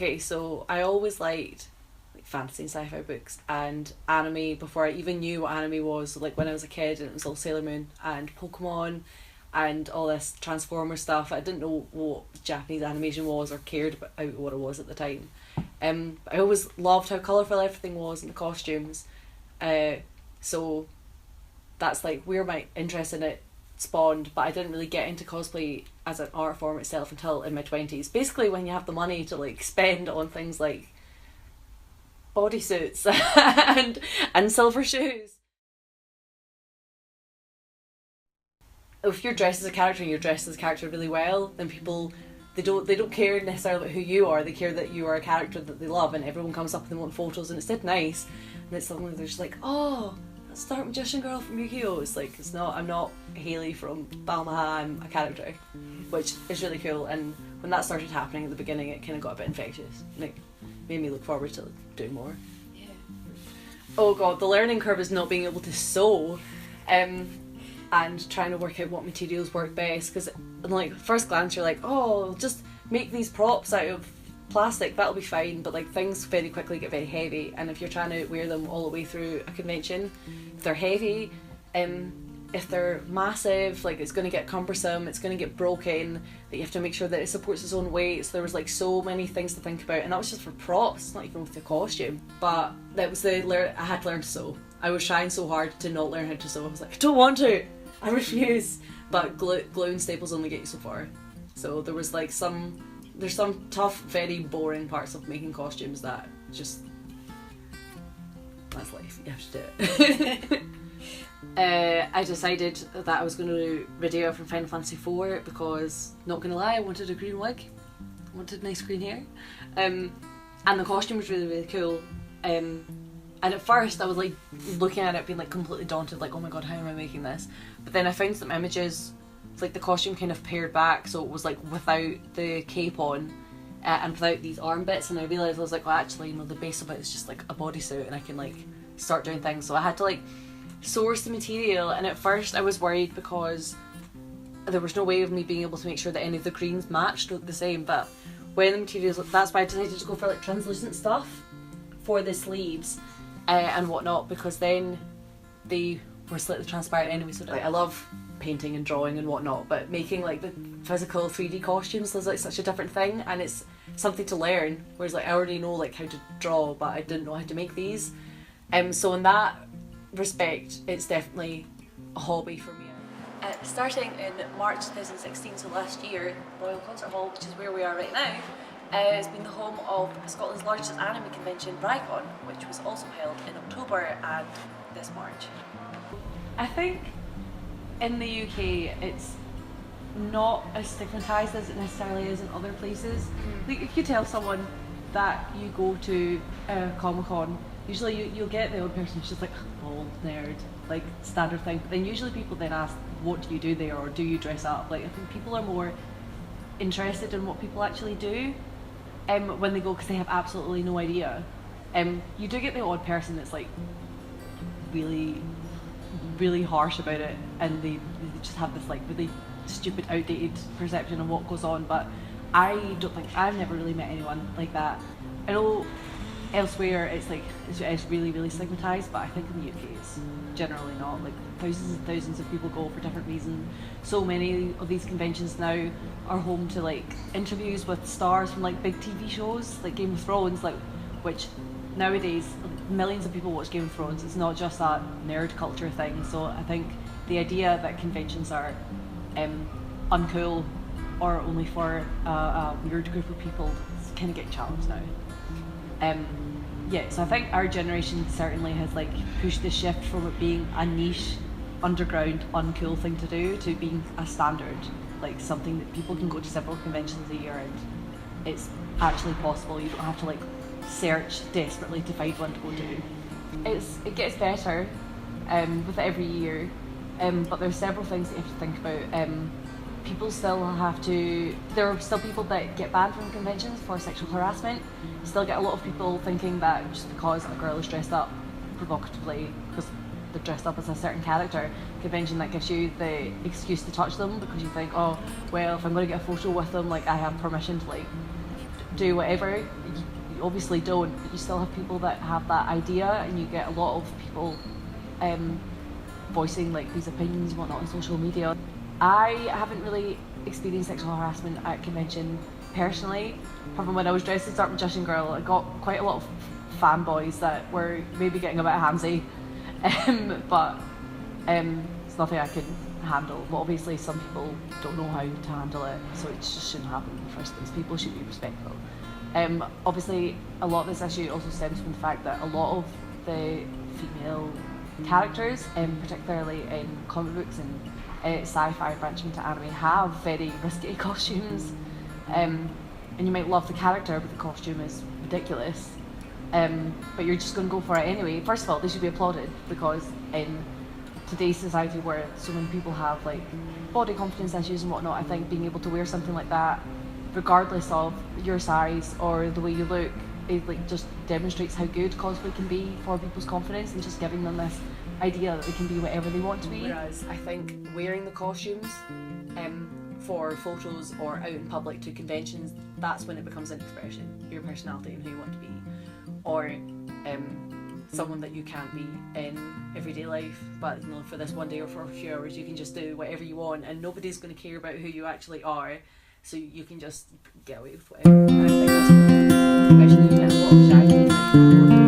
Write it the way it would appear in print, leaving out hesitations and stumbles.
Okay, so I always liked like fantasy and sci-fi books and anime before I even knew what anime was. Like when I was a kid, and it was all Sailor Moon and Pokemon and all this Transformer stuff. I didn't know what Japanese animation was or cared about what it was at the time. I always loved how colourful everything was and the costumes. Uh, so that's like where my interest in it spawned, but I didn't really get into cosplay as an art form itself until in my 20s. Basically when you have the money to like spend on things like bodysuits and silver shoes. If you're dressed as a character and you're dressed as a character really well, then people they don't care necessarily about who you are. They care that you are a character that they love, and everyone comes up and they want photos, and it's dead nice. And it's suddenly they're just like, oh, that's Dark Magician Girl from Yu-Gi-Oh! It's like it's not. I'm not Haley from Balmaha. I'm a character, which is really cool. And when that started happening at the beginning, it kind of got a bit infectious. Like made me look forward to doing more. Yeah. Oh god, the learning curve is not being able to sew. And trying to work out what materials work best, because like first glance you're like, oh, just make these props out of plastic, that'll be fine, but like things very quickly get very heavy, and if you're trying to wear them all the way through a convention, if they're heavy, if they're massive, like it's going to get cumbersome, it's going to get broken, that you have to make sure that it supports its own weight. So there was like so many things to think about, and that was just for props, not even with the costume. But that was I had to learn to sew. I was trying so hard to not learn how to sew. I was like, I don't want to, I refuse. But glue and staples only get you so far. So there was like there's some tough, very boring parts of making costumes that just, that's life, you have to do it. I decided that I was going to do Rydia from Final Fantasy IV because, not gonna lie, I wanted a green wig, I wanted nice green hair, and the costume was really, really cool. And at first I was like looking at it being like completely daunted, like oh my god, how am I making this? But then I found some images, like the costume kind of pared back, so it was like without the cape on, and without these arm bits, and I realised I was like, well actually, you know, the base of it is just like a bodysuit and I can like start doing things. So I had to like source the material, and at first I was worried because there was no way of me being able to make sure that any of the greens matched looked the same. But when the materials, that's why I decided to go for like translucent stuff for the sleeves and whatnot, because then they were slightly transparent anyway. So like, I love painting and drawing and whatnot, but making like the physical 3D costumes is like such a different thing, and it's something to learn, whereas like I already know like how to draw, but I didn't know how to make these. So in that respect, it's definitely a hobby for me. Starting in March 2016, so last year, Royal Concert Hall, which is where we are right now, has been the home of Scotland's largest anime convention, BriCon, which was also held in October and this March. I think in the UK it's not as stigmatised as it necessarily is in other places. Like if you tell someone that you go to Comic Con, usually you'll get the old person who's just like, oh, nerd, like standard thing. But then usually people then ask, what do you do there, or do you dress up? Like I think people are more interested in what people actually do when they go, because they have absolutely no idea. You do get the odd person that's like really, really harsh about it, and they just have this like really stupid, outdated perception of what goes on. But I don't think, I've never really met anyone like that. I know elsewhere it's like it's really, really stigmatised, but I think in the UK it's generally not. Like thousands and thousands of people go for different reasons. So many of these conventions now are home to like interviews with stars from like big TV shows like Game of Thrones, like, which nowadays millions of people watch Game of Thrones. It's not just that nerd culture thing. So I think the idea that conventions are uncool or only for a weird group of people is kind of getting challenged now. Yeah, so I think our generation certainly has like pushed the shift from it being a niche, underground, uncool thing to do to being a standard, like something that people can go to several conventions a year and it's actually possible. You don't have to like search desperately to find one to go to. It gets better with every year, but there's several things that you have to think about. People still have to, there are still people that get banned from conventions for sexual harassment. You still get a lot of people thinking that just because a girl is dressed up provocatively, because they're dressed up as a certain character, convention that gives you the excuse to touch them, because you think, oh, well, if I'm going to get a photo with them, like I have permission to like do whatever. You obviously don't, but you still have people that have that idea, and you get a lot of people voicing like these opinions and whatnot on social media. I haven't really experienced sexual harassment at convention personally. Apart from when I was dressed as Dark Magician Girl, I got quite a lot of fanboys that were maybe getting a bit handsy, but it's nothing I can handle. But obviously some people don't know how to handle it, so it just shouldn't happen in the first place. People should be respectful. Obviously a lot of this issue also stems from the fact that a lot of the female characters, particularly in comic books and sci-fi branching to anime, have very risky costumes, and you might love the character but the costume is ridiculous, but you're just going to go for it anyway. First of all, they should be applauded, because in today's society where so many people have like body confidence issues and whatnot, I think being able to wear something like that, regardless of your size or the way you look, it like just demonstrates how good cosplay can be for people's confidence, and just giving them this idea that they can be whatever they want to be. Whereas I think wearing the costumes for photos or out in public to conventions, that's when it becomes an expression, your personality and who you want to be, or someone that you can't be in everyday life, but you know, for this one day or for a few hours you can just do whatever you want and nobody's going to care about who you actually are, so you can just get away with whatever. And I think that's especially you get a lot of shaggy